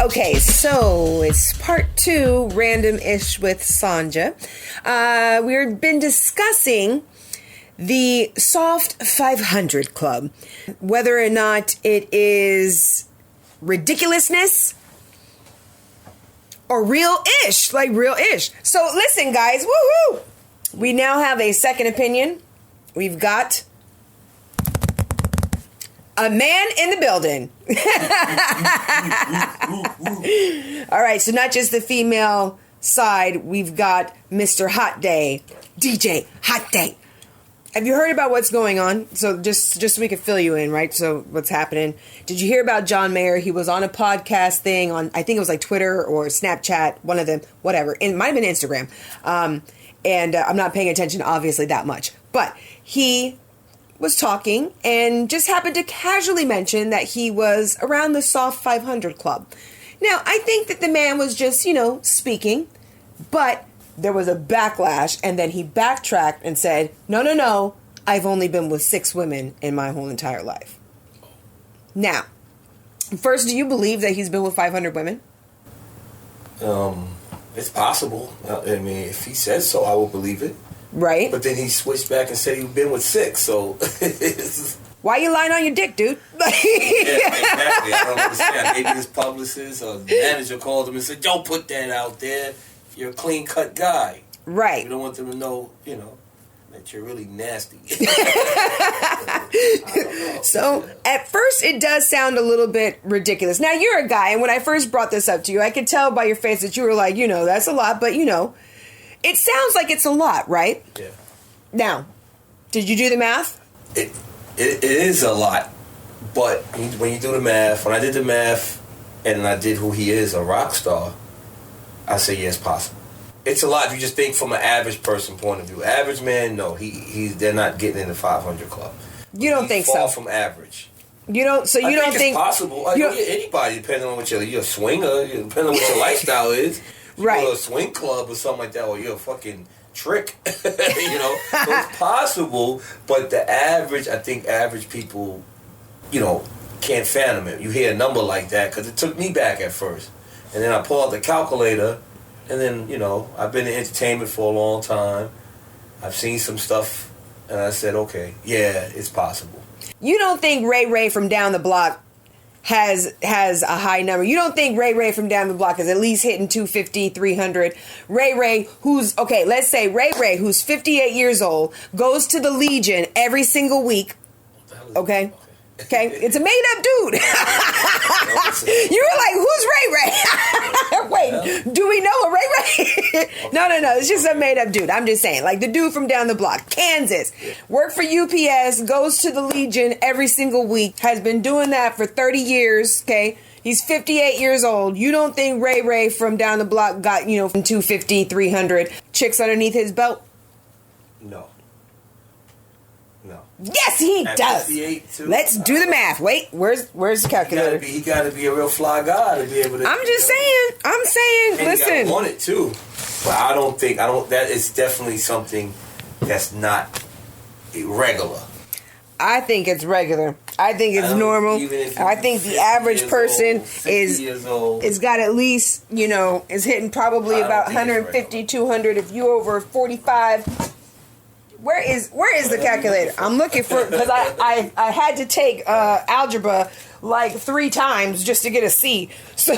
Okay, so it's part 2, random-ish with Sanja. We've been discussing the Soft 500 Club, whether or not it is ridiculousness or real-ish, like real-ish. So listen, guys, woohoo! We now have a second opinion. We've got a man in the building. All right, so not just the female side, we've got Mr. HotDay, DJ HotDay. Have you heard about what's going on? So just so we can fill you in, right? So what's happening? Did you hear about John Mayer? He was on a podcast thing on, I think it was like Twitter or Snapchat, one of them, whatever. It might have been Instagram. And I'm not paying attention, obviously, that much. But he was talking and just happened to casually mention that he was around the Soft 500 Club. Now, I think that the man was just, speaking, but there was a backlash, and then he backtracked and said, no, I've only been with 6 women in my whole entire life. Now, first, do you believe that he's been with 500 women? It's possible. I mean, if he says so, I will believe it. Right. But then he switched back and said he'd been with 6, so... Why you lying on your dick, dude? Yeah, exactly. I don't understand. Maybe his publicist or the manager called him and said, don't put that out there. You're a clean-cut guy. Right. You don't want them to know, that you're really nasty. So, at first, it does sound a little bit ridiculous. Now, you're a guy, and when I first brought this up to you, I could tell by your face that you were like, that's a lot, but, it sounds like it's a lot, right? Yeah. Now, did you do the math? It is a lot, but when you do the math, when I did the math and I did who he is, a rock star, I say yes, possible. It's a lot if you just think from an average person point of view. Average man, no, they're not getting in the 500 club. You don't think so? Far from average. You don't. So you don't think it's possible? Anybody, depending on what you're a swinger, depending on what your lifestyle is. Right. You go to a swing club or something like that, or you're a fucking trick. So it's possible, but I think average people, can't fathom it. You hear a number like that, because it took me back at first. And then I pull out the calculator, and then, I've been in entertainment for a long time. I've seen some stuff, and I said, okay, yeah, it's possible. You don't think Ray from down the block has a high number? You don't think Ray from down the block is at least hitting 250, 300? Ray, let's say Ray, who's 58 years old, goes to the Legion every single week, okay? Okay, it's a made-up dude. You were like, who's Ray? Wait, do we know a Ray? No, it's just a made-up dude. I'm just saying, like the dude from down the block, Kansas, worked for UPS, goes to the Legion every single week, has been doing that for 30 years, okay? He's 58 years old. You don't think Ray from down the block got, from 250, 300 chicks underneath his belt? No. Yes, he does. Let's do the math. Wait, where's the calculator? He got to be a real fly guy to be able to. I'm saying. And listen. You gotta want it too, but I don't. That is definitely something that's not regular. I think it's regular. I think it's normal. I think the average person is got at least, is hitting probably about 150, 200. If you over 45. Where is the calculator? I'm looking for, because I had to take algebra like 3 times just to get a C. So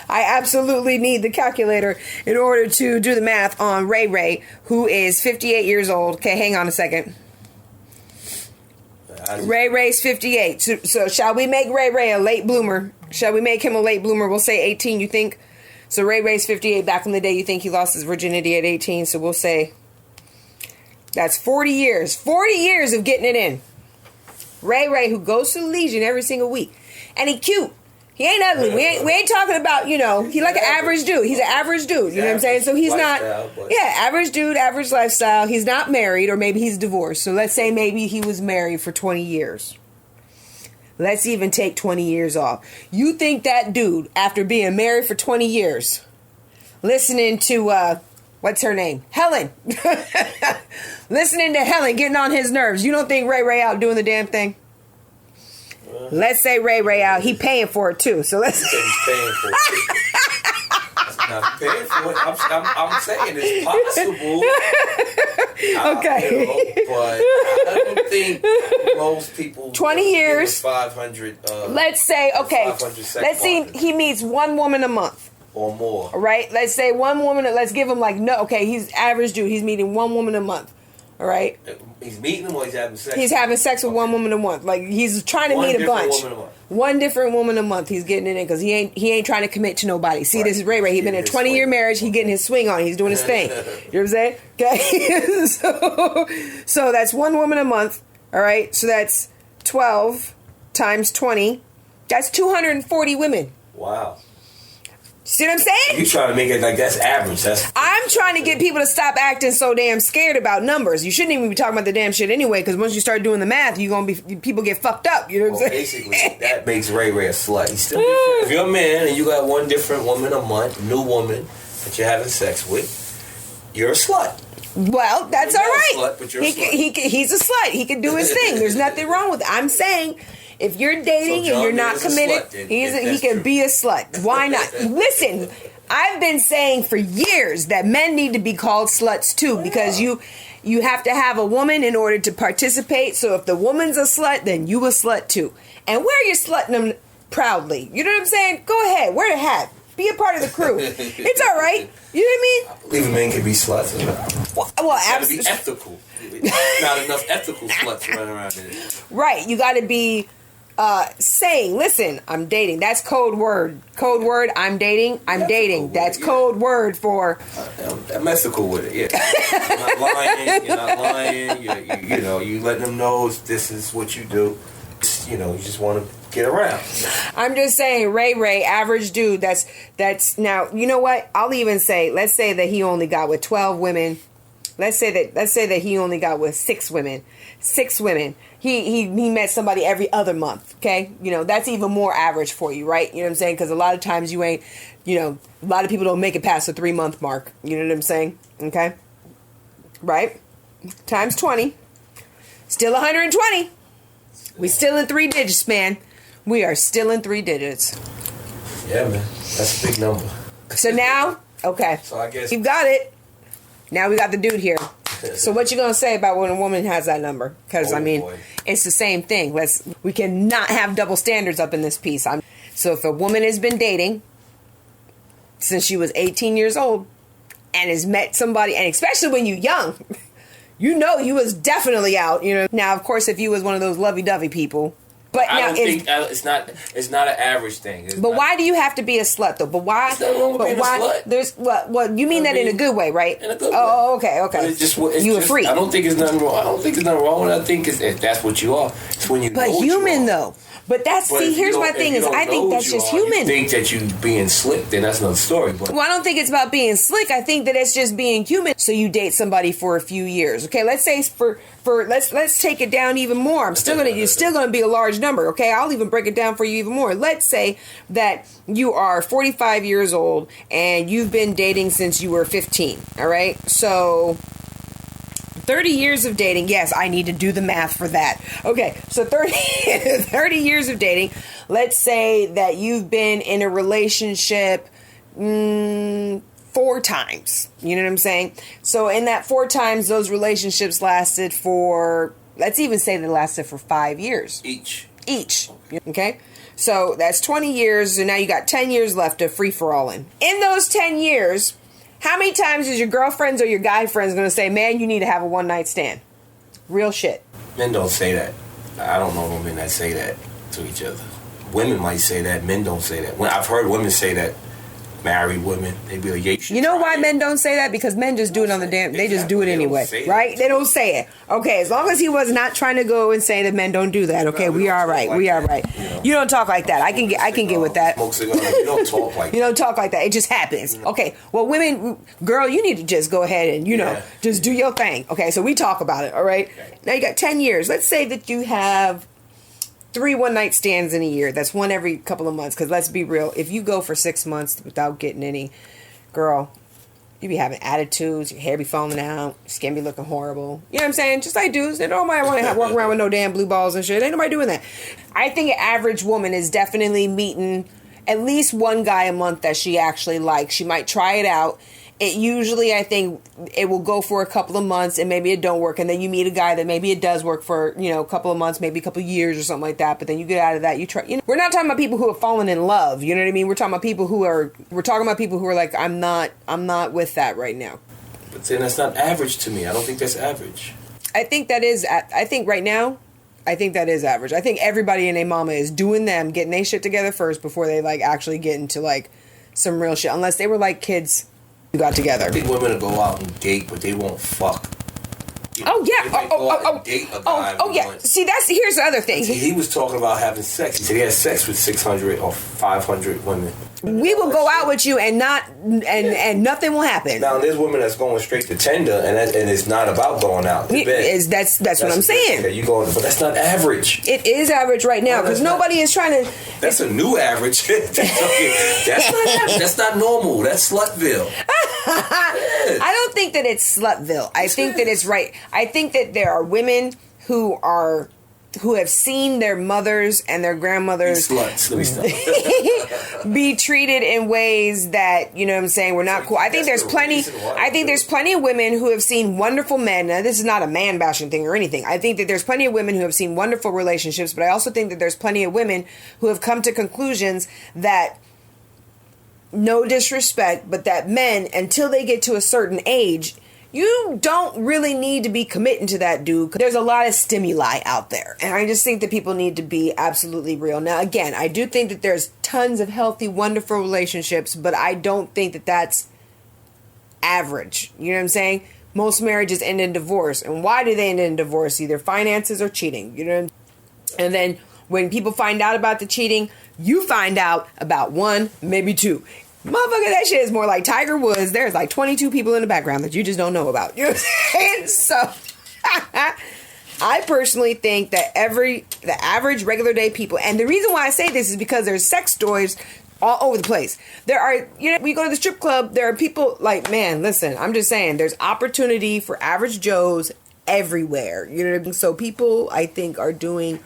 I absolutely need the calculator in order to do the math on Ray, who is 58 years old. Okay, hang on a second. Ray's 58. So shall we make Ray a late bloomer? Shall we make him a late bloomer? We'll say 18, you think? So Ray's 58. Back in the day, you think he lost his virginity at 18. So we'll say that's 40 years. 40 years of getting it in. Ray, who goes to the Legion every single week. And he cute. He ain't ugly. We ain't talking about, he like an average dude. He's an average dude. You know what I'm saying? So he's not, average dude, average lifestyle. He's not married, or maybe he's divorced. So let's say maybe he was married for 20 years. Let's even take 20 years off. You think that dude, after being married for 20 years, listening to, what's her name? Helen. Listening to Helen, getting on his nerves. You don't think Ray out doing the damn thing? Let's say Ray out. He paying for it too. So let's. He's paying for it. Not paying for it. I'm saying it's possible. Okay. But I don't think most people. 20 years. 500. Let's say, okay. 500 sex Let's see. partners. He meets one woman a month. Or more. Right? Let's say one woman. Let's give him like no. Okay, he's average dude. He's meeting one woman a month. All right. He's meeting them or he's having sex. He's having sex with one woman a month. Like he's trying to meet a bunch. One different woman a month. He's getting it in because he ain't trying to commit to nobody. See, This is Ray. He's been in a 20-year marriage. He getting his swing on. He's doing his thing. You know what I'm saying? Okay. so that's one woman a month. All right. So that's 12 times 20. That's 240 women. Wow. See what I'm saying? You trying to make it like that's average. I'm trying to get people to stop acting so damn scared about numbers. You shouldn't even be talking about the damn shit anyway, because once you start doing the math, people get fucked up. You know what I'm saying? Basically, that makes Ray a slut. He's still different. If you're a man and you got one different woman a month, new woman that you're having sex with, you're a slut. Well, that's all right. Slut, but you're a slut. He's a slut. He can do his thing. There's nothing wrong with it. I'm saying, if you're dating and you're not committed, he can be a slut. Why not? Listen, I've been saying for years that men need to be called sluts too, because you have to have a woman in order to participate. So if the woman's a slut, then you a slut too. And wear your slutting them proudly. You know what I'm saying? Go ahead, wear a hat. Be a part of the crew. It's all right. You know what I mean? I believe a man can be sluts. Well, absolutely. It's got to be ethical. Not enough ethical sluts running around here. Right. You got to be saying, listen, I'm dating. That's code word. Code word, I'm dating. I'm dating. That's code word for... I'm ethical with it, yeah. You're not lying. You letting them know this is what you do. You just want to get around. I'm just saying, Ray, average dude, that's now, you know what? I'll even say, let's say that he only got with 12 women. Let's say that he only got with 6 women. 6 women. He met somebody every other month, okay? That's even more average for you, right? You know what I'm saying? Because a lot of times you ain't, a lot of people don't make it past the 3-month mark. You know what I'm saying? Okay? Right? Times 20. Still 120. We still in 3 digits, man. We are still in 3 digits. Yeah, man. That's a big number. So now, okay. So I guess you've got it. Now we got the dude here. So what you gonna say about when a woman has that number? Because it's the same thing. We cannot have double standards up in this piece. So if a woman has been dating since she was 18 years old and has met somebody, and especially when you're young, you was definitely out. Now of course if you was one of those lovey-dovey people. But I now don't think it's not an average thing. But why do you have to be a slut though? But why? There's nothing wrong with being a slut. There's what you mean that in a good way, right? In a good way. Oh, okay. It's you a freak. I don't think there's nothing wrong. I don't think there's nothing wrong with it. I think that's what you are. It's when you. But know human you though. But here's my thing is I think that's just human. You think that you being slick, then that's another story. But I don't think it's about being slick. I think that it's just being human. So you date somebody for a few years, okay? Let's say let's take it down even more. You're still gonna be a large number, okay? I'll even break it down for you even more. Let's say that you are 45 years old and you've been dating since you were 15. All right, so 30 years of dating. Yes, I need to do the math for that. Okay, so 30 years of dating. Let's say that you've been in a relationship 4 times. You know what I'm saying? So in that 4 times, those relationships lasted for, let's even say they lasted for 5 years. Each. Okay? So that's 20 years, and now you got 10 years left of free-for-alling. In those 10 years... how many times is your girlfriends or your guy friends going to say, man, you need to have a one-night stand? Real shit. Men don't say that. I don't know women that say that to each other. Women might say that. Men don't say that. I've heard women say that. Married women, they be like, you know why men don't say that? Because men just do it on the damn. They just do it anyway, right? They don't say it. Okay, as long as he was not trying to go and say that men don't do that. Okay, we are right. We are right. You don't talk like that. I can get with that. You don't talk like that. You don't talk like that. It just happens. Okay. Well, women, girl, you need to just go ahead and just do your thing. Okay. So we talk about it. All right. Now you got 10 years. Let's say that you have 3 one-night stands in a year. That's one every couple of months. Because let's be real. If you go for 6 months without getting any, girl, You be having attitudes, your hair be falling out, your skin be looking horrible. You know what I'm saying? Just like dudes, they don't want to walk around with no damn blue balls and shit. Ain't nobody doing that. I think an average woman is definitely meeting at least one guy a month that she actually likes. She might try it out. It usually, I think, it will go for a couple of months and maybe it don't work. And then you meet a guy that maybe it does work for, a couple of months, maybe a couple of years or something like that. But then you get out of that, you try, we're not talking about people who have fallen in love. You know what I mean? We're talking about people who are like, I'm not with that right now. But then that's not average to me. I don't think that's average. I think that is average. I think everybody and their mama is doing them, getting their shit together first before they like actually get into like some real shit. Unless they were like kids who got together. I think women will go out and date, but they won't fuck. Oh yeah. Date a guy yeah. See, here's the other thing. He was talking about having sex. He said he had sex with 600 or 500 women. We will go out with you and nothing will happen. Now there's women that's going straight to Tinder and it's not about going out to bed. That's what I'm saying. Okay, you going, but that's not average. It is average right now because nobody is trying to. That's a new average. That's not normal. That's Slutville. I don't think that it's Slutville. I think that it's right. I think that there are women who have seen their mothers and their grandmothers be treated in ways that, you know what I'm saying, were not cool. I think there's plenty of women who have seen wonderful men. Now, this is not a man bashing thing or anything. I think that there's plenty of women who have seen wonderful relationships, but I also think that there's plenty of women who have come to conclusions that, no disrespect, but that men, until they get to a certain age, you don't really need to be committing to that dude. There's a lot of stimuli out there. And I just think that people need to be absolutely real. Now, again, I do think that there's tons of healthy, wonderful relationships, but I don't think that that's average. You know what I'm saying? Most marriages end in divorce. And why do they end in divorce? Either finances or cheating. You know what I'm saying? And then when people find out about the cheating, you find out about one, maybe two. Motherfucker, that shit is more like Tiger Woods. There's like 22 people in the background that you just don't know about. You know what I'm saying? So, I personally think that the average regular day people, and the reason why I say this is because there's sex toys all over the place. There are, we go to the strip club, there are people like, man, listen, I'm just saying, there's opportunity for average Joes everywhere. You know what I mean? So people, I think, are doing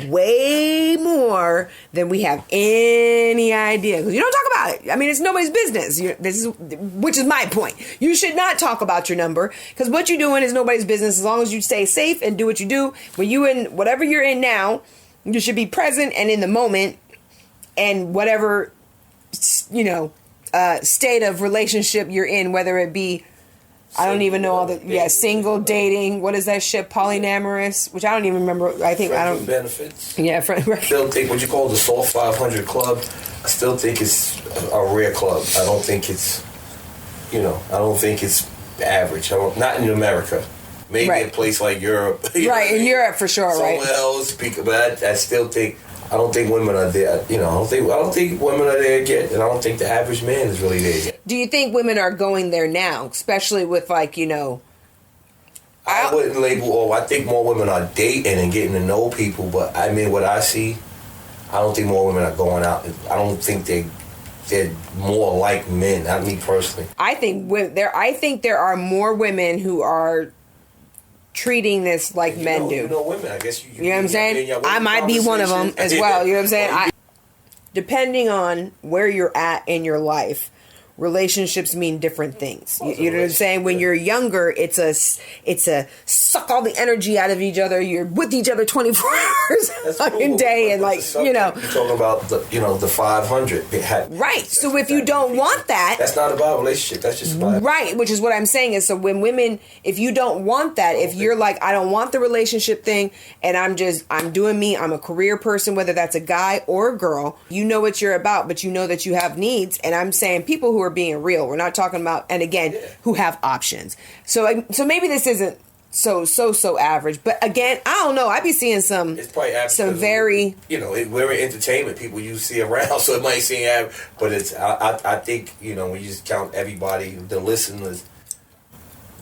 way more than we have any idea, because you don't talk about it. I mean, it's nobody's business. Which is my point. You should not talk about your number, because what you're doing is nobody's business. As long as you stay safe and do what you do, when you in whatever you're in now, you should be present and in the moment, and whatever state of relationship you're in, whether it be, I don't even know all the single, dating, what is that shit, polyamorous, which I don't even remember. I think I don't benefits. Yeah, right. I still think what you call the Soft 500 Club, I still think it's a rare club. I don't think it's, I don't think it's average. Not in America. Maybe a place like Europe. Right, in Europe for sure. Somewhere else, but I still think. I don't think women are there. I don't think women are there yet, and I don't think the average man is really there yet. Do you think women are going there now, especially with I wouldn't label. I think more women are dating and getting to know people, but I mean, what I see, I don't think more women are going out. I don't think they're more like men. Not me personally. I think there are more women who are treating this like men do. Women. I guess you know what I'm saying? I might be one of them as well. You know what I'm saying? Depending on where you're at in your life, relationships mean different things. You know what I'm saying? When you're younger, it's a suck all the energy out of each other. You're with each other 24 hours a day, and you're talking about the 500. Right. So if you don't want that, that's not about relationship. That's just about right. Which is what I'm saying is, so when women, if you don't want that, if you're like, I don't want the relationship thing, and I'm doing me. I'm a career person, whether that's a guy or a girl. You know what you're about, but you know that you have needs. And I'm saying people who are being real. We're not talking about, and again, who have options. So maybe this isn't so average, but again, I don't know. I be seeing some. It's probably average. Some very. We're in entertainment. People you see around, so it might seem average, but it's. I think when you just count everybody, the listeners,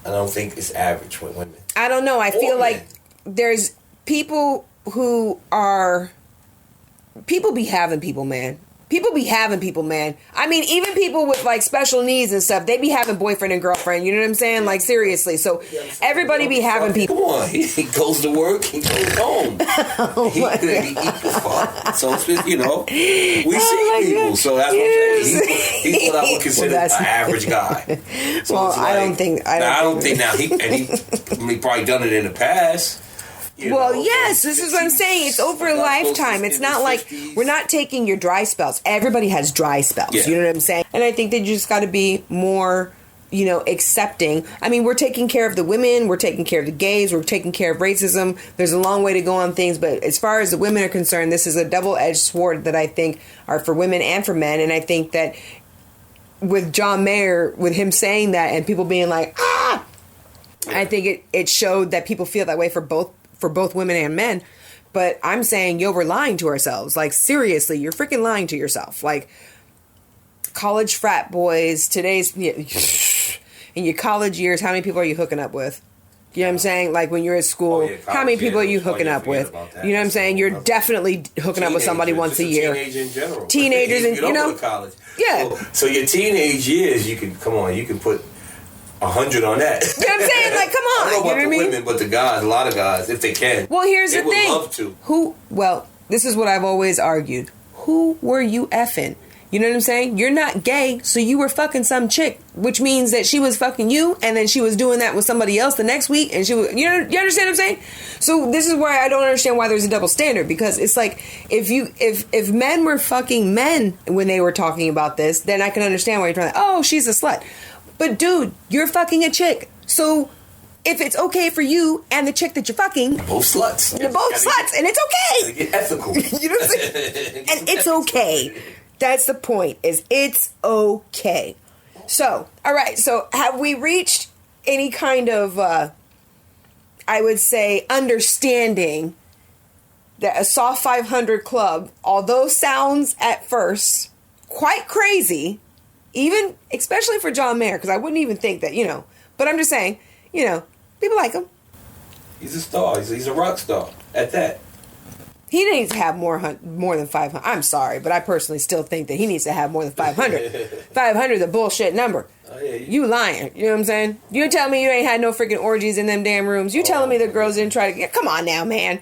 I don't think it's average with women. I don't know. I feel like there's people who are. People be having people, man. People be having people, man. I mean, even people with like special needs and stuff, they be having boyfriend and girlfriend. You know what I'm saying? Like, seriously. So everybody be having people. Come on, he goes to work, he goes home. He eat the fuck. So you know, we see people. So that's what I'm saying. He's what I would consider an average guy. So well, I don't think. I don't think now he probably done it in the past. Well, yes, this is what I'm saying. It's over a lifetime. It's not like we're not taking your dry spells. Everybody has dry spells. Yeah. You know what I'm saying? And I think that you just got to be more, you know, accepting. I mean, we're taking care of the women. We're taking care of the gays. We're taking care of racism. There's a long way to go on things. But as far as the women are concerned, this is a double-edged sword that I think are for women and for men. And I think that with John Mayer, with him saying that and people being like, ah, I think it showed that people feel that way for both women and men. But I'm saying, yo, we're lying to ourselves. Like, seriously, you're freaking lying to yourself. Like, college frat boys, in your college years, how many people are you hooking up with? You know what I'm saying? Like, when you're at school, how many people are you hooking up with? You know what I'm saying? You're definitely hooking up with somebody once a year. Teenagers in general. Teenagers, and you know, college. Yeah. So your teenage years, you can put 100 on that. You know what I'm saying? Like, come on. I don't know about you know the what women, but the guys, a lot of guys, if they can. Well, here's the thing. They would love to. Well, this is what I've always argued. Who were you effing? You know what I'm saying? You're not gay, so you were fucking some chick, which means that she was fucking you, and then she was doing that with somebody else the next week, and she was, you understand what I'm saying? So this is why I don't understand why there's a double standard, because it's like, if men were fucking men when they were talking about this, then I can understand why you're trying to, oh, she's a slut. But dude, you're fucking a chick. So if it's okay for you and the chick that you're fucking, both sluts. You're both sluts, and it's okay. Get ethical. You know what I'm saying? And it's okay. That's the point, is it's okay. So, all right. So have we reached any kind of, I would say, understanding that a Soft 500 Club, although sounds at first quite crazy, even, especially for John Mayer, because I wouldn't even think that, but I'm just saying, people like him. He's a star. He's a rock star at that. He needs to have more than 500. I'm sorry, but I personally still think that he needs to have more than 500. 500 is a bullshit number. Oh, yeah, you lying. You know what I'm saying? You tell me you ain't had no freaking orgies in them damn rooms. You telling me the girls didn't try to get... Come on now, man.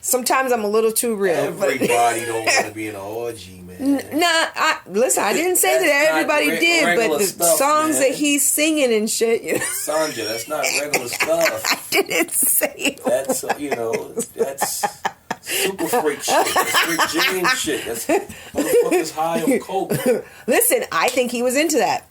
Sometimes I'm a little too real. Everybody don't want to be in an orgy, man. Listen, I didn't say that everybody did, but the songs that he's singing and shit. Sandra, that's not regular stuff. I didn't say it. That's, that's super freak shit. That's Rick James shit. That's motherfuckers high on coke. Listen, I think he was into that.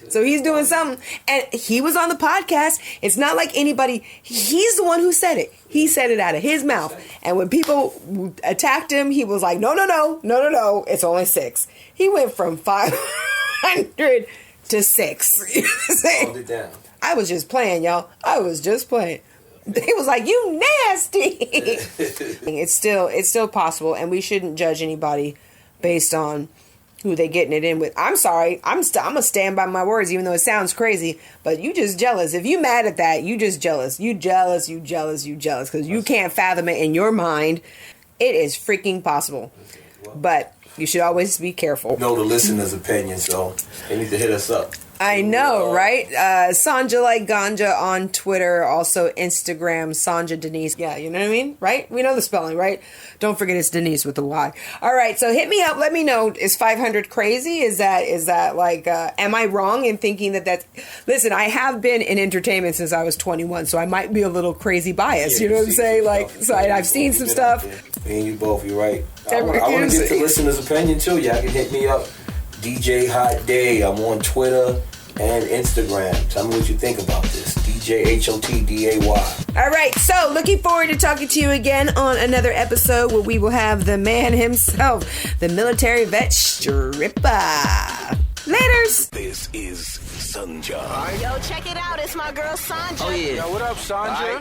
So he's doing something. And he was on the podcast. It's not like anybody... He's the one who said it. He said it out of his mouth. And when people attacked him, he was like, no. It's only 6. He went from 500 to 6. Hold it down. I was just playing, y'all. I was just playing. He was like, you nasty. It's still possible. And we shouldn't judge anybody based on who they getting it in with. I'm sorry. I'm going to stand by my words, even though it sounds crazy. But you just jealous. If you mad at that, you just jealous. You jealous. Because you can't fathom it in your mind. It is freaking possible. But you should always be careful. Know the listener's opinion, so they need to hit us up. I know, right? Sanja Like Ganja on Twitter, also Instagram, Sanja Denise. Yeah, you know what I mean? Right? We know the spelling, right? Don't forget it's Denise with a Y. All right, so hit me up. Let me know. Is 500 crazy? Is that like, am I wrong in thinking that that's... Listen, I have been in entertainment since I was 21, so I might be a little crazy biased. You know what I'm saying? Like, so I've seen some stuff. Me and you both, you're right. I want to get the listener's opinion too. Y'all can hit me up. DJ HotDay. I'm on Twitter and Instagram. Tell me what you think about this. DJ HotDay. All right, so looking forward to talking to you again on another episode where we will have the man himself, the military vet stripper. Laters. This is Sanja. Yo, check it out. It's my girl Sanja. Oh, yeah. Yo, what up, Sanja?